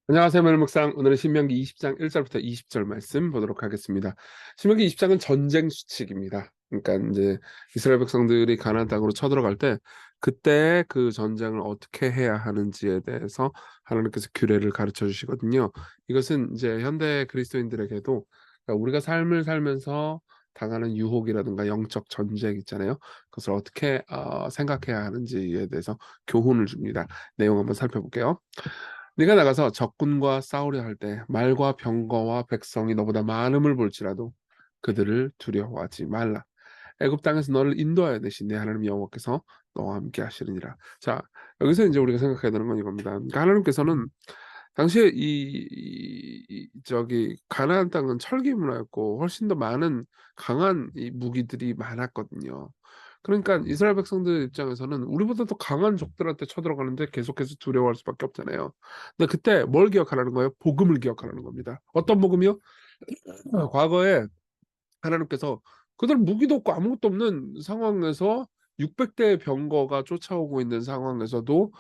안녕하세요, 멜목상. 오늘은 신명기 20장 1절부터 20절 말씀 보도록 하겠습니다. 신명기 20장은 전쟁 수칙입니다. 그러니까 이제 이스라엘 백성들이 가나안 땅으로 쳐들어갈 때 그때 그 전쟁을 어떻게 해야 하는지에 대해서 하나님께서 규례를 가르쳐 주시거든요. 이것은 이제 현대 그리스도인들에게도, 그러니까 우리가 삶을 살면서 당하는 유혹이라든가 영적 전쟁 있잖아요. 그것을 어떻게 생각해야 하는지에 대해서 교훈을 줍니다. 내용 한번 살펴볼게요. 네가 나가서 적군과 싸우려 할 때 말과 병거와 백성이 너보다 많음을 볼지라도 그들을 두려워하지 말라. 애굽 땅에서 너를 인도하여 내신 내 하나님 여호와께서 너와 함께 하시느니라. 자, 여기서 이제 우리가 생각해야 되는 건 이겁니다. 그러니까 하나님께서는 당시에 저기 가나안 땅은 철기 문화였고 훨씬 더 많은 강한 이 무기들이 많았거든요. 그러니까 이스라엘 백성들 입장에서는 우리보다 더 강한 적들한테 쳐들어가는데 계속해서 두려워할 수밖에 없잖아요. 근데 그때 뭘 기억하라는 거예요? 복음을 기억하라는 겁니다. 어떤 복음이요? 과거에 하나님께서 그들 무기도 없고 아무것도 없는 상황에서 600대의 병거가 쫓아오고 있는 상황에서도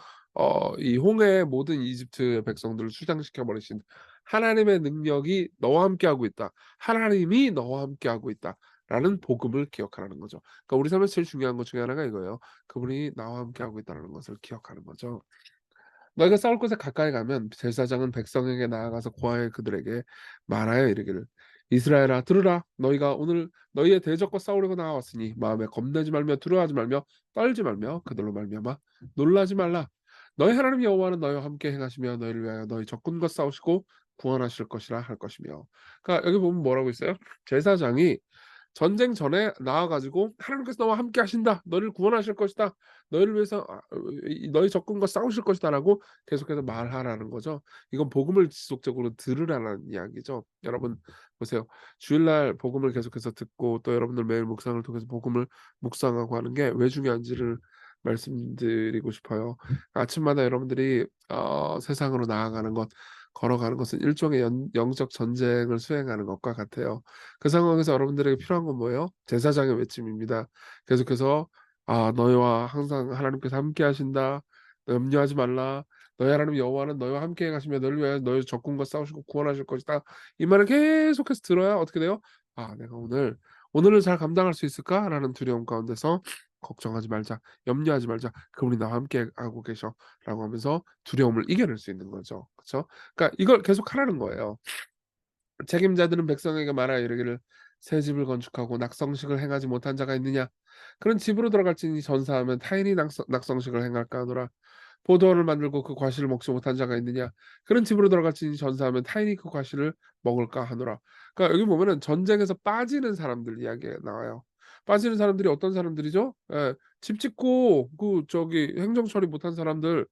이 홍해의 모든 이집트의 백성들을 수장시켜 버리신 하나님의 능력이 너와 함께하고 있다. 하나님이 너와 함께하고 있다. 라는 복음을 기억하라는 거죠. 그러니까 우리 삶에서 제일 중요한 것 중에 하나가 이거예요. 그분이 나와 함께하고 있다는 것을 기억하는 거죠. 너희가 싸울 곳에 가까이 가면 제사장은 백성에게 나아가서 고하여 그들에게 말하여 이르기를, 이스라엘아 들으라. 너희가 오늘 너희의 대적과 싸우려고 나왔으니 마음에 겁내지 말며 두려워하지 말며 떨지 말며 그들로 말미암아 놀라지 말라. 너희 하나님 여호와는 너희와 함께 행하시며 너희를 위하여 너희 적군과 싸우시고 구원하실 것이라 할 것이며. 그러니까 여기 보면 뭐라고 있어요? 제사장이 전쟁 전에 나와가지고 하나님께서 너와 함께 하신다. 너를 구원하실 것이다. 너희를 위해서 너희 적군과 싸우실 것이다라고 계속해서 말하라는 거죠. 이건 복음을 지속적으로 들으라는 이야기죠. 여러분 보세요. 주일날 복음을 계속해서 듣고 또 여러분들 매일 묵상을 통해서 복음을 묵상하고 하는 게 왜 중요한지를 말씀드리고 싶어요. 아침마다 여러분들이 세상으로 나아가는 것, 걸어가는 것은 일종의 영적 전쟁을 수행하는 것과 같아요. 그 상황에서 여러분들에게 필요한 건 뭐예요? 제사장의 외침입니다. 계속해서 너희와 항상 하나님께서 함께 하신다. 너 염려하지 말라. 너희 하나님 여호와는 너희와 함께 하시며 너를 위하여 너희 적군과 싸우시고 구원하실 것이다. 이 말을 계속해서 들어야 어떻게 돼요? 내가 오늘을 잘 감당할 수 있을까라는 두려움 가운데서 걱정하지 말자, 염려하지 말자. 그분이 나와 함께 하고 계셔라고 하면서 두려움을 이겨낼 수 있는 거죠. 그렇죠? 그러니까 이걸 계속 하라는 거예요. 책임자들은 백성에게 말하여 이르기를, 새 집을 건축하고 낙성식을 행하지 못한 자가 있느냐? 그런 집으로 들어갈지니 전사하면 타인이 낙성식을 행할까 하노라. 포도원을 만들고 그 과실을 먹지 못한 자가 있느냐? 그런 집으로 들어갈지니 전사하면 타인이 그 과실을 먹을까 하노라. 그러니까 여기 보면은 전쟁에서 빠지는 사람들 이야기가 나와요. 빠지는 사람들이 어떤 사람들이죠? 예, 집 짓고 그 저기 행정 처리 못한 사람들,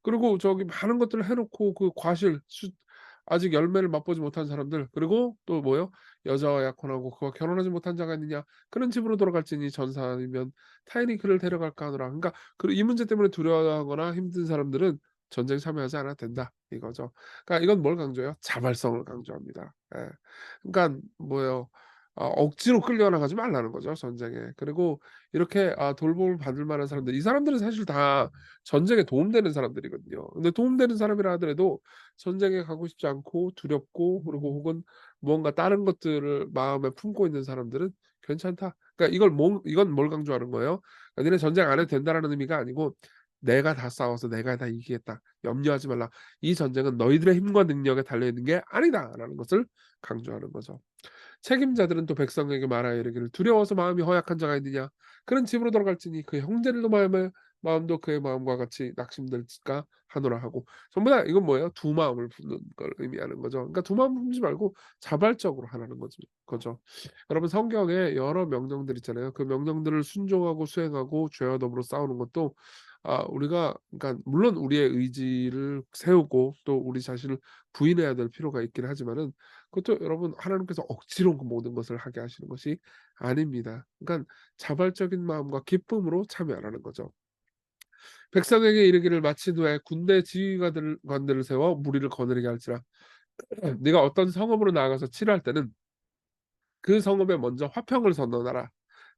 그리고 저기 많은 것들을 해놓고 그 아직 열매를 맛보지 못한 사람들, 그리고 또 뭐요? 여자와 약혼하고 그와 결혼하지 못한 자가 있느냐? 그런 집으로 돌아갈지니 전사하면 타인이 그를 데려갈까 하노라. 그러니까 이 문제 때문에 두려워하거나 힘든 사람들은 전쟁 참여하지 않아도 된다 이거죠. 그러니까 이건 뭘 강조해요? 자발성을 강조합니다. 예. 그러니까 뭐예요? 억지로 끌려나가지 말라는 거죠, 전쟁에. 그리고 이렇게 돌봄을 받을 만한 사람들, 이 사람들은 사실 다 전쟁에 도움되는 사람들이거든요. 근데 도움되는 사람이라 하더라도 전쟁에 가고 싶지 않고 두렵고, 그리고 혹은 무언가 다른 것들을 마음에 품고 있는 사람들은 괜찮다. 그러니까 이건 뭘 강조하는 거예요? 그러니까 니네 전쟁 안 해도 된다라는 의미가 아니고, 내가 다 싸워서 내가 다 이기겠다. 염려하지 말라. 이 전쟁은 너희들의 힘과 능력에 달려 있는 게 아니다라는 것을 강조하는 거죠. 책임자들은 또 백성에게 말하여 이르기를, 두려워서 마음이 허약한 자가 있느냐? 그런 집으로 들어갈지니 그 형제들도 마음도 그의 마음과 같이 낙심될까 하노라 하고. 전부 다 이건 뭐예요? 두 마음을 품는 걸 의미하는 거죠. 그러니까 두 마음 품지 말고 자발적으로 하라는 거죠. 여러분 성경에 여러 명령들 있잖아요. 그 명령들을 순종하고 수행하고 죄와 더불어 싸우는 것도 우리가, 그러니까 물론 우리의 의지를 세우고 또 우리 자신을 부인해야 될 필요가 있긴 하지만은, 그것도 여러분 하나님께서 억지로 그 모든 것을 하게 하시는 것이 아닙니다. 그러니까 자발적인 마음과 기쁨으로 참여하라는 거죠. 백성에게 이르기를 마친 후에 군대 지휘관들을 세워 무리를 거느리게 할지라. 네가 어떤 성읍으로 나아가서 치료할 때는 그 성읍에 먼저 화평을 선언하라.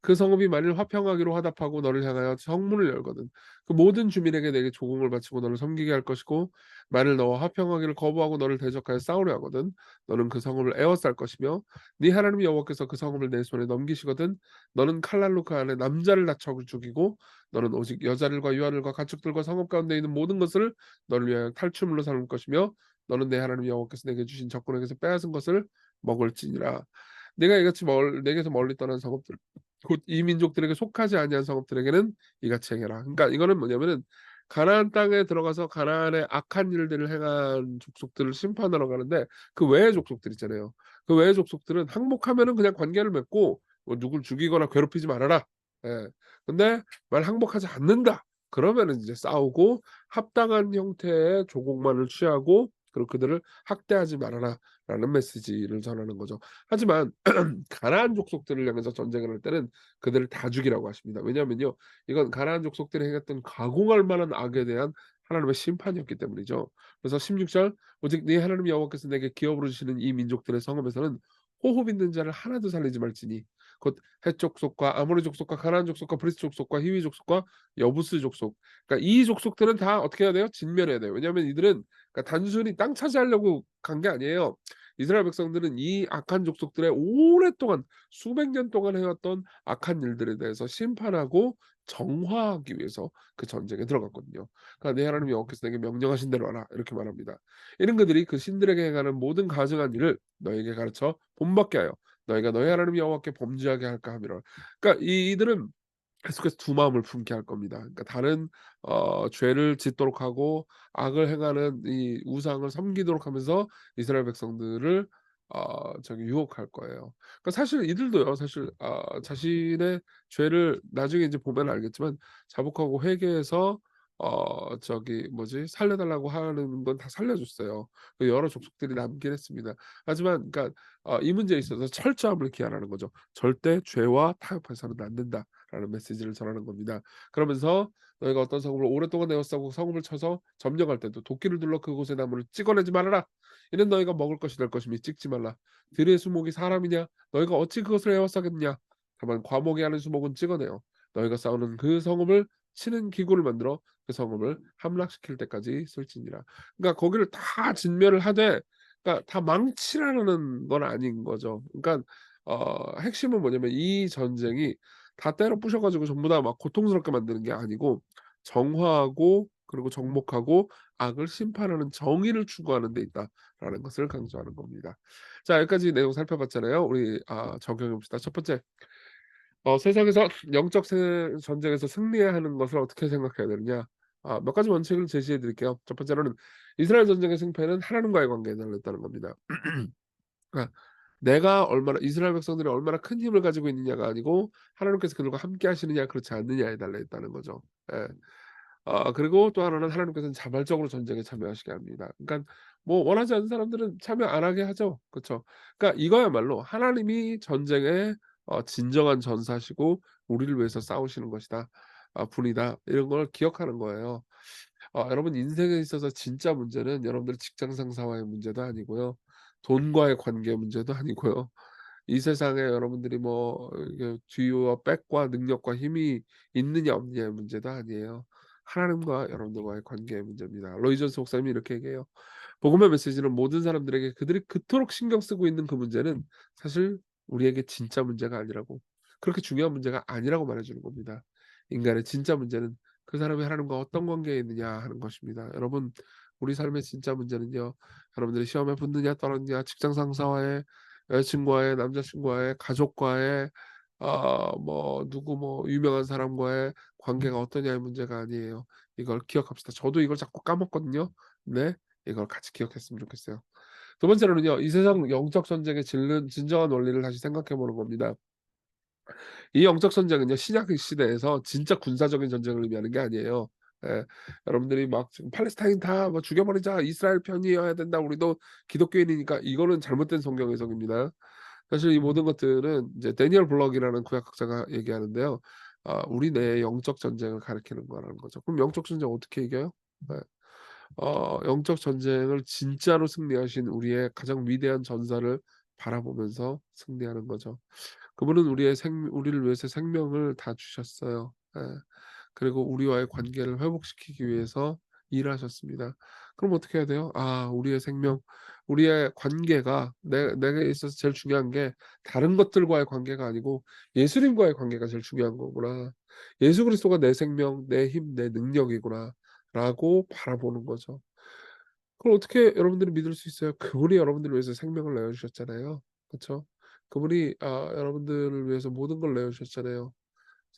그 성읍이 만일 화평하기로 화답하고 너를 향하여 성문을 열거든 그 모든 주민에게 내게 조공을 바치고 너를 섬기게 할 것이고 만일 너와 화평하기를 거부하고 너를 대적하여 싸우려 하거든 너는 그 성읍을 에워쌀 것이며 네 하나님 여호와께서 그 성읍을 내 손에 넘기시거든 너는 칼날로 그 안에 남자를 다쳐 죽이고 너는 오직 여자들과 유아들과 가축들과 성읍 가운데 있는 모든 것을 너를 위하여 탈취물로 삼을 것이며 너는 내 하나님 여호와께서 내게 주신 적군에게서 빼앗은 것을 먹을지니라. 내가 이같이 내게서 멀리 떠난 성읍들 곧 이 민족들에게 속하지 아니한 성읍들에게는 이같이 행해라. 그러니까 이거는 뭐냐면은 가나안 땅에 들어가서 가나안의 악한 일들을 행한 족속들을 심판하러 가는데 그 외의 족속들 있잖아요. 그 외의 족속들은 항복하면은 그냥 관계를 맺고 뭐 누굴 죽이거나 괴롭히지 말아라. 예. 근데 만약 항복하지 않는다. 그러면은 이제 싸우고 합당한 형태의 조공만을 취하고 그리고 그들을 학대하지 말아라라는 메시지를 전하는 거죠. 하지만 가나안 족속들을 향해서 전쟁을 할 때는 그들을 다 죽이라고 하십니다. 왜냐하면요. 이건 가나안 족속들이 행했던 가공할 만한 악에 대한 하나님의 심판이었기 때문이죠. 그래서 16절 오직 네 하나님 여호와께서 내게 기업으로 주시는 이 민족들의 성읍에서는 호흡 있는 자를 하나도 살리지 말지니 곧 헷 족속과 아모리 족속과 가나안 족속과 브리스 족속과 히위 족속과 여부스 족속 그러니까 이 족속들은 다 어떻게 해야 돼요? 진멸해야 돼요. 왜냐하면 이들은 그러니까 단순히 땅 차지하려고 간 게 아니에요. 이스라엘 백성들은 이 악한 족속들의 오랫동안 수백 년 동안 해왔던 악한 일들에 대해서 심판하고 정화하기 위해서 그 전쟁에 들어갔거든요. 그러니까 내 하나님 여호와께서 내게 명령하신 대로 하라 이렇게 말합니다. 이런 그들이 그 신들에게 행하는 모든 가증한 일을 너에게 가르쳐 본받게 하여 너희가 너희 하나님 여호와께 범죄하게 할까 함이라. 그러니까 이들은 계속해서 두 마음을 품게 할 겁니다. 그러니까 다른 죄를 짓도록 하고 악을 행하는 이 우상을 섬기도록 하면서 이스라엘 백성들을 유혹할 거예요. 그러니까 사실 이들도요. 사실 자신의 죄를 나중에 이제 보면 알겠지만 자복하고 회개해서 살려 달라고 하는 건 다 살려 줬어요. 그 여러 족속들이 남긴 했습니다. 하지만 그러니까 이 문제에 있어서 철저함을 기하라는 거죠. "절대 죄와 타협해서는 안 된다."라는 메시지를 전하는 겁니다. 그러면서 "너희가 어떤 성읍을 오랫동안 에워싸고 성읍을 쳐서 점령할 때도 도끼를 둘러 그곳의 나무를 찍어내지 말아라. 이는 너희가 먹을 것이 될 것이니 찍지 말라. 들의 수목이 사람이냐? 너희가 어찌 그것을 에워싸겠느냐? 다만 과목이 하는 수목은 찍어내어 너희가 싸우는 그 성읍을 치는 기구를 만들어 그 성읍을 함락시킬 때까지 쓸지니라." 그러니까 거기를 다 진멸을 하되 그러니까 다 망치라는 건 아닌 거죠. 그러니까 핵심은 뭐냐면 이 전쟁이 다 때려 부셔 가지고 전부 다 막 고통스럽게 만드는 게 아니고 정화하고 그리고 정복하고 악을 심판하는 정의를 추구하는 데 있다라는 것을 강조하는 겁니다. 자 여기까지 내용 살펴봤잖아요. 우리 적용해 봅시다. 첫 번째 세상에서 영적 전쟁에서 승리해야 하는 것을 어떻게 생각해야 되느냐. 몇 가지 원칙을 제시해 드릴게요. 첫 번째로는 이스라엘 전쟁의 승패는 하나님과의 관계에 달려 있다는 겁니다. 그러니까 내가 얼마나 이스라엘 백성들이 얼마나 큰 힘을 가지고 있느냐가 아니고 하나님께서 그들과 함께 하시느냐 그렇지 않느냐에 달려 있다는 거죠. 예. 그리고 또 하나는 하나님께서는 자발적으로 전쟁에 참여하시게 합니다. 그러니까 뭐 원하지 않는 사람들은 참여 안 하게 하죠. 그쵸? 그러니까 이거야말로 하나님이 전쟁의 진정한 전사시고 우리를 위해서 싸우시는 것이다. 분이다. 이런 걸 기억하는 거예요. 여러분 인생에 있어서 진짜 문제는 여러분들의 직장 상사와의 문제도 아니고요. 돈과의 관계 문제도 아니고요. 이 세상에 여러분들이 뭐 이게 뒤와 백과 능력과 힘이 있느냐 없느냐의 문제도 아니에요. 하나님과 여러분들과의 관계의 문제입니다. 로이 존스 목사님이 이렇게 얘기해요. 복음의 메시지는 모든 사람들에게 그들이 그토록 신경 쓰고 있는 그 문제는 사실 우리에게 진짜 문제가 아니라고 그렇게 중요한 문제가 아니라고 말해 주는 겁니다. 인간의 진짜 문제는 그 사람이 하나님과 어떤 관계에 있느냐 하는 것입니다. 여러분 우리 삶의 진짜 문제는요. 여러분들이 시험에 붙느냐 떨어지냐 직장 상사와의 여자친구와의 남자친구와의 가족과의 누구 유명한 사람과의 관계가 어떠냐의 문제가 아니에요. 이걸 기억합시다. 저도 이걸 자꾸 까먹거든요. 네. 이걸 같이 기억했으면 좋겠어요. 두 번째로는요. 이 세상 영적 전쟁의 진정한 원리를 다시 생각해 보는 겁니다. 이 영적 전쟁은요. 신약 시대에서 진짜 군사적인 전쟁을 의미하는 게 아니에요. 예. 여러분들이 막 지금 "팔레스타인 다 뭐 죽여버리자. 이스라엘 편이어야 된다. 우리도 기독교인이니까." 이거는 잘못된 성경 해석입니다. 사실 이 모든 것들은 이제 데니얼 블럭이라는 구약학자가 얘기하는데요. 우리 뇌의 영적 전쟁을 가리키는 거라는 거죠. 그럼 영적 전쟁 어떻게 이겨요? 네. 영적 전쟁을 진짜로 승리하신 우리의 가장 위대한 전사를 바라보면서 승리하는 거죠. 그분은 우리를 위해서 생명을 다 주셨어요. 예. 그리고 우리와의 관계를 회복시키기 위해서 일하셨습니다. 그럼 어떻게 해야 돼요? 아, 우리의 생명, 우리의 관계가 내게 있어서 제일 중요한 게 다른 것들과의 관계가 아니고 예수님과의 관계가 제일 중요한 거구나. 예수 그리스도가 내 생명, 내 힘, 내 능력이구나라고 바라보는 거죠. 그걸 어떻게 여러분들이 믿을 수 있어요? 그분이 여러분들을 위해서 생명을 내어 주셨잖아요. 그쵸? 그분이 여러분들을 위해서 모든 걸 내어 주셨잖아요.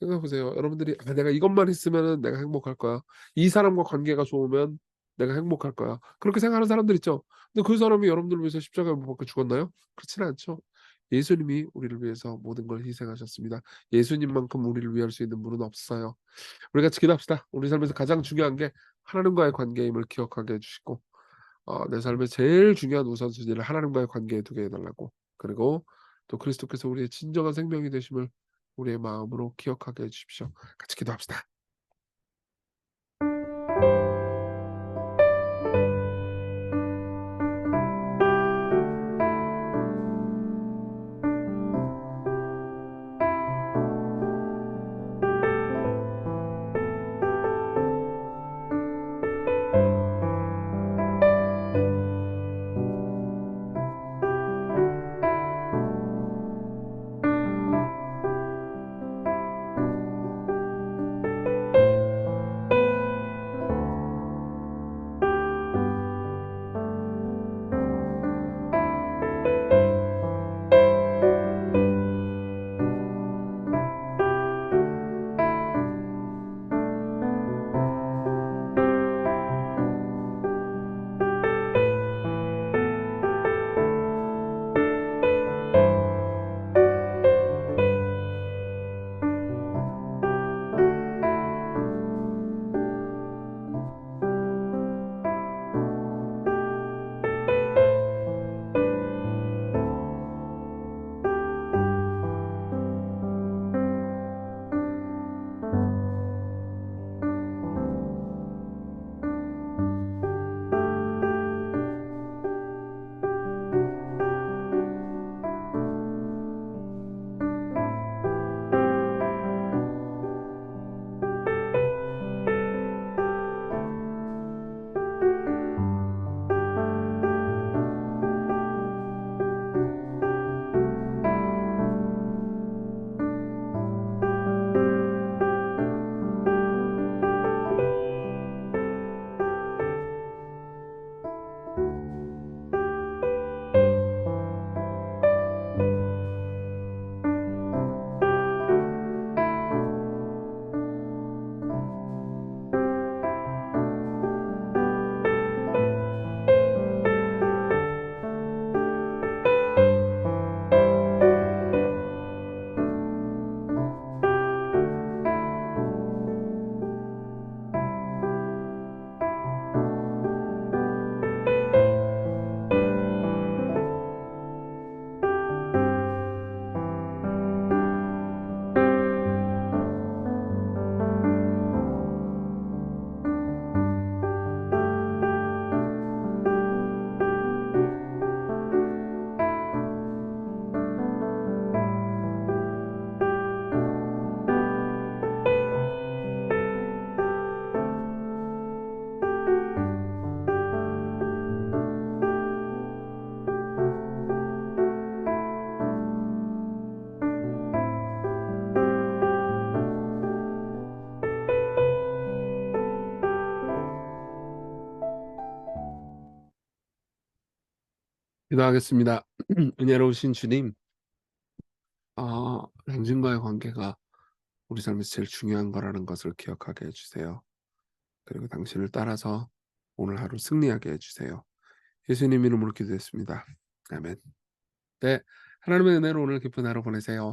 생각해 보세요. 여러분들이 '아, 내가 이것만 있으면은 내가 행복할 거야. 이 사람과 관계가 좋으면 내가 행복할 거야.' 그렇게 생각하는 사람들 있죠. 근데 그 사람이 여러분들을 위해서 십자가에 못 박혀 죽었나요? 그렇지는 않죠. 예수님이 우리를 위해서 모든 걸 희생하셨습니다. 예수님만큼 우리를 위할 수 있는 분은 없어요. 우리 같이 기도합시다. 우리 삶에서 가장 중요한 게 하나님과의 관계임을 기억하게 해 주시고, 내 삶의 제일 중요한 우선순위를 하나님과의 관계에 두게 해 달라고, 그리고 또 그리스도께서 우리의 진정한 생명이 되심을 우리의 마음으로 기억하게 해 주십시오. 같이 기도합시다. 기도하겠습니다. 은혜로우신 주님, 당신과의 관계가 우리 삶에서 제일 중요한 거라는 것을 기억하게 해 주세요. 그리고 당신을 따라서 오늘 하루 승리하게 해 주세요. 예수님 이름으로 기도했습니다. 아멘. 네. 하나님의 은혜로 오늘 기쁜 하루 보내세요.